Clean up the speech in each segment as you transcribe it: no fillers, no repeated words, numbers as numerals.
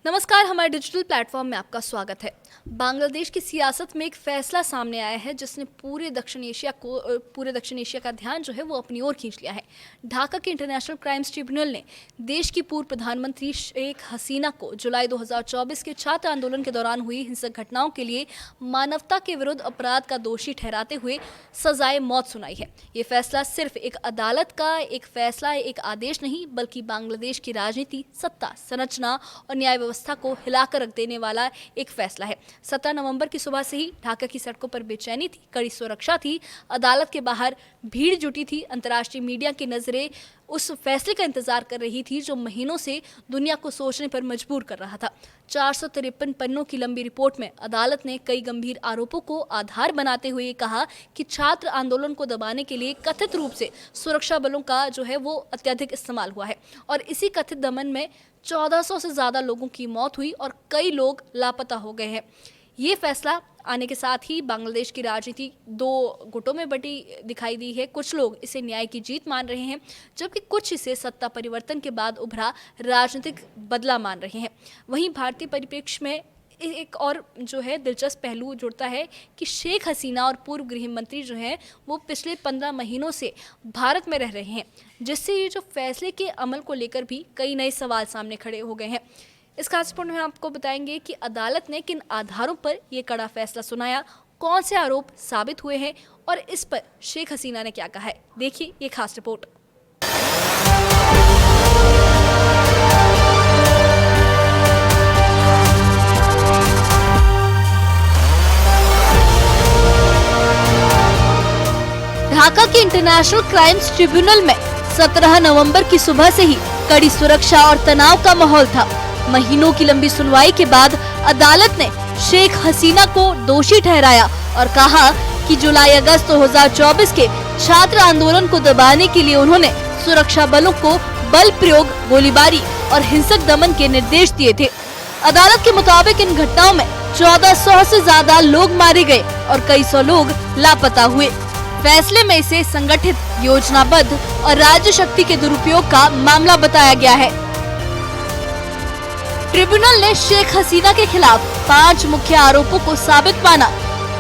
नमस्कार, हमारे digital platform में आपका स्वागत है। बांग्लादेश की सियासत में एक फैसला सामने आया है जिसने पूरे दक्षिण एशिया का ध्यान जो है वो अपनी ओर खींच लिया है। ढाका के इंटरनेशनल क्राइम्स ट्रिब्यूनल ने देश की पूर्व प्रधानमंत्री शेख हसीना को जुलाई 2024 के छात्र आंदोलन के दौरान हुई हिंसक घटनाओं के लिए मानवता के विरुद्ध अपराध का दोषी ठहराते हुए सजाए मौत सुनाई है। ये फैसला सिर्फ एक अदालत का एक फैसला, एक आदेश नहीं, बल्कि बांग्लादेश की राजनीति, सत्ता, संरचना और न्याय व्यवस्था को हिलाकर रख देने वाला एक फैसला है। 17 नवंबर की सुबह से ही ढाका की सड़कों पर बेचैनी थी, कड़ी सुरक्षा थी, अदालत के बाहर भीड़ जुटी थी। अंतर्राष्ट्रीय मीडिया की नजरें उस फैसले का इंतजार कर रही थी जो महीनों से दुनिया को सोचने पर मजबूर कर रहा था। 453 पन्नों की लंबी रिपोर्ट में अदालत ने कई गंभीर आरोपों को आधार बनाते हुए कहा कि छात्र आंदोलन को दबाने के लिए कथित रूप से सुरक्षा बलों का जो है वो अत्यधिक इस्तेमाल हुआ है और इसी कथित दमन में 1400 से ज्यादा लोगों की मौत हुई और कई लोग लापता हो गए हैं। ये फैसला आने के साथ ही बांग्लादेश की राजनीति दो गुटों में बटी दिखाई दी है। कुछ लोग इसे न्याय की जीत मान रहे हैं, जबकि कुछ इसे सत्ता परिवर्तन के बाद उभरा राजनीतिक बदला मान रहे हैं। वहीं भारतीय परिप्रेक्ष्य में एक और जो है दिलचस्प पहलू जुड़ता है कि शेख हसीना और पूर्व गृह मंत्री जो हैं वो पिछले 15 महीनों से भारत में रह रहे हैं, जिससे ये जो फैसले के अमल को लेकर भी कई नए सवाल सामने खड़े हो गए हैं। इस खास रिपोर्ट में आपको बताएंगे कि अदालत ने किन आधारों पर ये कड़ा फैसला सुनाया, कौन से आरोप साबित हुए हैं और इस पर शेख हसीना ने क्या कहा है। देखिए ये खास रिपोर्ट। ढाका के इंटरनेशनल क्राइम्स ट्रिब्यूनल में 17 नवंबर की सुबह से ही कड़ी सुरक्षा और तनाव का माहौल था। महीनों की लंबी सुनवाई के बाद अदालत ने शेख हसीना को दोषी ठहराया और कहा कि जुलाई-अगस्त 2024 के छात्र आंदोलन को दबाने के लिए उन्होंने सुरक्षा बलों को बल प्रयोग, गोलीबारी और हिंसक दमन के निर्देश दिए थे। अदालत के मुताबिक इन घटनाओं में 1400 से ज्यादा लोग मारे गए और कई सौ लोग लापता हुए। फैसले में इसे संगठित, योजनाबद्ध और राज्य शक्ति के दुरुपयोग का मामला बताया गया है। ट्रिब्यूनल ने शेख हसीना के खिलाफ 5 मुख्य आरोपों को साबित माना।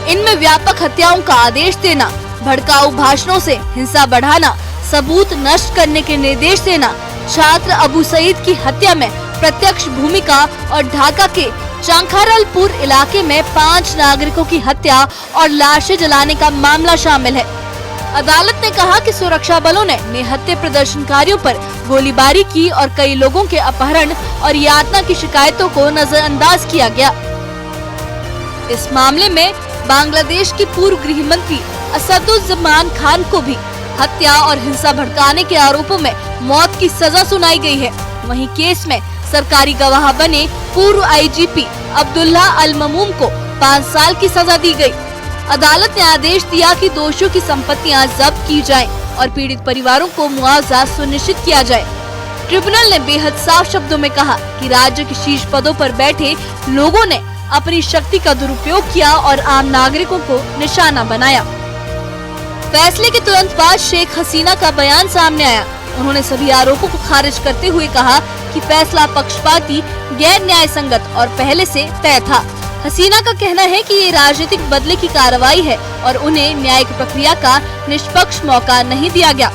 इनमें व्यापक हत्याओं का आदेश देना, भड़काऊ भाषणों से हिंसा बढ़ाना, सबूत नष्ट करने के निर्देश देना, छात्र अबू सईद की हत्या में प्रत्यक्ष भूमिका और ढाका के चांखारलपुर इलाके में 5 नागरिकों की हत्या और लाशें जलाने का मामला शामिल है। अदालत ने कहा कि सुरक्षा बलों ने निहत्थे प्रदर्शनकारियों पर गोलीबारी की और कई लोगों के अपहरण और यातना की शिकायतों को नजरअंदाज किया गया। इस मामले में बांग्लादेश की पूर्व गृह मंत्री असदुज्जमान खान को भी हत्या और हिंसा भड़काने के आरोपों में मौत की सजा सुनाई गई है। वहीं केस में सरकारी गवाह बने पूर्व आईजीपी अब्दुल्ला अल ममूम को 5 साल की सजा दी गई। अदालत ने आदेश दिया कि दोषियों की संपत्तियां जब्त की जाएं और पीड़ित परिवारों को मुआवजा सुनिश्चित किया जाए। ट्रिब्यूनल ने बेहद साफ शब्दों में कहा कि राज्य के शीर्ष पदों पर बैठे लोगों ने अपनी शक्ति का दुरुपयोग किया और आम नागरिकों को निशाना बनाया। फैसले के तुरंत बाद शेख हसीना का बयान सामने आया। उन्होंने सभी आरोपों को खारिज करते हुए कहा कि फैसला पक्षपाती, गैर न्याय संगत और पहले से तय था। हसीना का कहना है कि ये राजनीतिक बदले की कार्रवाई है और उन्हें न्यायिक प्रक्रिया का निष्पक्ष मौका नहीं दिया गया।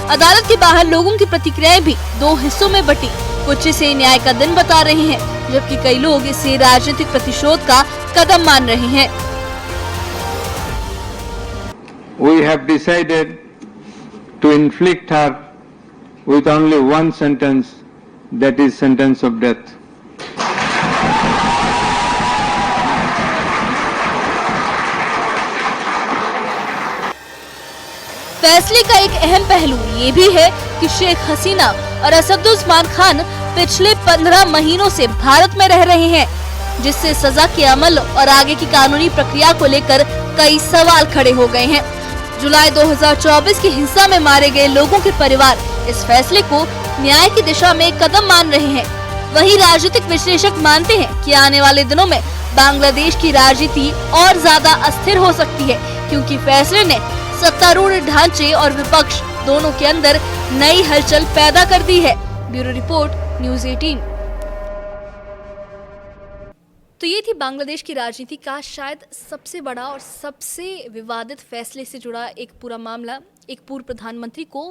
अदालत के बाहर लोगों की प्रतिक्रियाएं भी 2 हिस्सों में बटी। कुछ इसे न्याय का दिन बता रहे हैं, जबकि कई लोग इसे राजनीतिक प्रतिशोध का कदम मान रहे हैं। We have decided to inflict her with only one sentence, that is sentence of death. फैसले का एक अहम पहलू ये भी है कि शेख हसीना और असदुज्जमान खान पिछले 15 महीनों से भारत में रह रहे हैं, जिससे सजा के अमल और आगे की कानूनी प्रक्रिया को लेकर कई सवाल खड़े हो गए हैं। जुलाई 2024 की हिंसा में मारे गए लोगों के परिवार इस फैसले को न्याय की दिशा में कदम मान रहे हैं। वहीं राजनीतिक विश्लेषक मानते हैं कि आने वाले दिनों में बांग्लादेश की राजनीति और ज्यादा अस्थिर हो सकती है, क्योंकि फैसले ने सत्तारूढ़ ढांचे और विपक्ष दोनों के अंदर नई हलचल पैदा कर दी है। Bureau report, news 18। तो ये थी बांग्लादेश की राजनीति का शायद सबसे बड़ा और सबसे विवादित फैसले से जुड़ा एक पूरा मामला। एक पूर्व प्रधानमंत्री को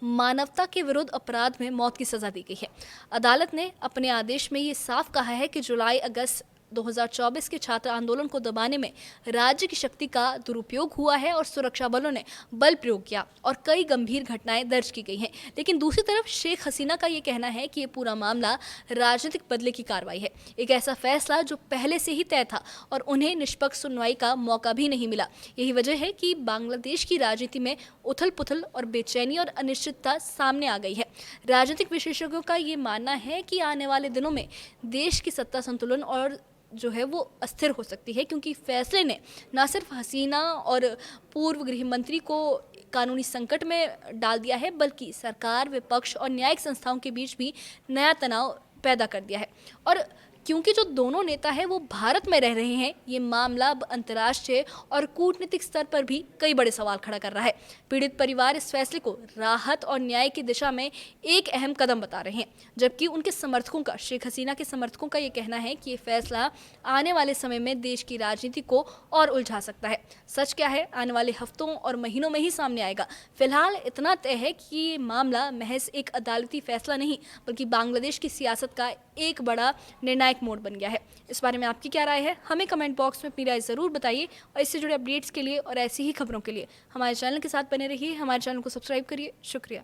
मानवता के विरुद्ध अपराध में मौत की सजा दी गई है। अदालत ने अपने आदेश में ये साफ कहा है कि जुलाई अगस्त 2024 के छात्र आंदोलन को दबाने में राज्य की शक्ति का दुरुपयोग हुआ है और सुरक्षा बलों ने बल प्रयोग किया और कई गंभीर घटनाएं दर्ज की गई हैं। लेकिन दूसरी तरफ शेख हसीना का ये कहना है कि ये पूरा मामला राजनीतिक बदले की कार्रवाई है, एक ऐसा फैसला जो पहले से ही तय था और उन्हें निष्पक्ष सुनवाई का मौका भी नहीं मिला। यही वजह है कि बांग्लादेश की राजनीति में उथल पुथल और बेचैनी और अनिश्चितता सामने आ गई है। राजनीतिक विशेषज्ञों का ये मानना है कि आने वाले दिनों में देश की सत्ता संतुलन और जो है वो अस्थिर हो सकती है, क्योंकि फैसले ने न सिर्फ हसीना और पूर्व गृह मंत्री को कानूनी संकट में डाल दिया है, बल्कि सरकार, विपक्ष और न्यायिक संस्थाओं के बीच भी नया तनाव पैदा कर दिया है। और क्योंकि जो दोनों नेता हैं वो भारत में रह रहे हैं, ये मामला अब अंतर्राष्ट्रीय और कूटनीतिक स्तर पर भी कई बड़े सवाल खड़ा कर रहा है। पीड़ित परिवार इस फैसले को राहत और न्याय की दिशा में एक अहम कदम बता रहे हैं, जबकि उनके समर्थकों का, शेख हसीना के समर्थकों का ये कहना है कि ये फैसला आने वाले समय में देश की राजनीति को और उलझा सकता है। सच क्या है, आने वाले हफ्तों और महीनों में ही सामने आएगा। फिलहाल इतना तय है कि ये मामला महज एक अदालती फैसला नहीं, बल्कि बांग्लादेश की सियासत का एक बड़ा निर्णायक मोड़ बन गया है। इस बारे में आपकी क्या राय है, हमें कमेंट बॉक्स में अपनी राय ज़रूर बताइए। और इससे जुड़े अपडेट्स के लिए और ऐसी ही खबरों के लिए हमारे चैनल के साथ बने रहिए। हमारे चैनल को सब्सक्राइब करिए। शुक्रिया।